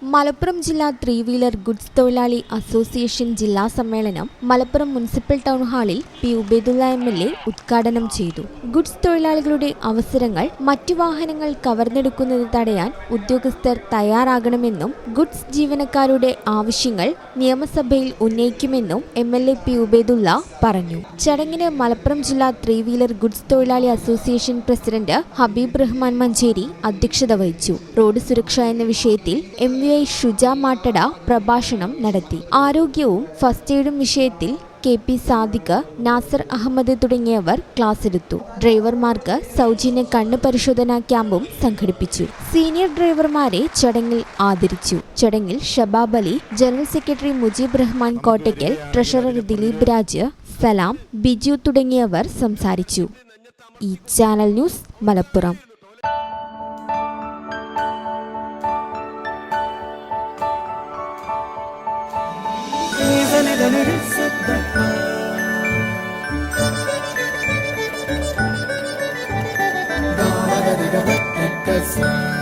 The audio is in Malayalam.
മലപ്പുറം ജില്ലാ ത്രീ വീലർ ഗുഡ്സ് തൊഴിലാളി അസോസിയേഷൻ ജില്ലാ സമ്മേളനം മലപ്പുറം മുനിസിപ്പൽ ടൗൺ ഹാളിൽ പി ഉബൈദുള്ള MLA ഉദ്ഘാടനം ചെയ്തു. ഗുഡ്സ് തൊഴിലാളികളുടെ അവസരങ്ങൾ മറ്റു വാഹനങ്ങൾ കവർന്നെടുക്കുന്നത് തടയാൻ ഉദ്യോഗസ്ഥർ തയ്യാറാകണമെന്നും ഗുഡ്സ് ജീവനക്കാരുടെ ആവശ്യങ്ങൾ നിയമസഭയിൽ ഉന്നയിക്കുമെന്നും MLA പി ഉബൈദുള്ള പറഞ്ഞു. ചടങ്ങിന് മലപ്പുറം ജില്ലാ ത്രീ വീലർ ഗുഡ്സ് തൊഴിലാളി അസോസിയേഷൻ പ്രസിഡന്റ് ഹബീബ് റഹ്മാൻ മഞ്ചേരി അധ്യക്ഷത വഹിച്ചു. റോഡ് സുരക്ഷ എന്ന വിഷയത്തിൽ MVI ഷുജ മാട്ടട പ്രഭാഷണം നടത്തി. ആരോഗ്യവും ഫസ്റ്റ് എയ്ഡും വിഷയത്തിൽ KP സാദിഖ്, നാസർ അഹമ്മദ് തുടങ്ങിയവർ ക്ലാസ് എടുത്തു. ഡ്രൈവർമാർക്ക് സൗജന്യ കണ്ണ് പരിശോധനാ ക്യാമ്പും സംഘടിപ്പിച്ചു. സീനിയർ ഡ്രൈവർമാരെ ചടങ്ങിൽ ആദരിച്ചു. ചടങ്ങിൽ Shabab Ali, general secretary Mujeeb Rahman Kottakkal, treasurer Dileep Raj, Salam, Biju തുടങ്ങിയവർ സംസാരിച്ചു. ഈ channel news Malappuram. Da da da da da da da.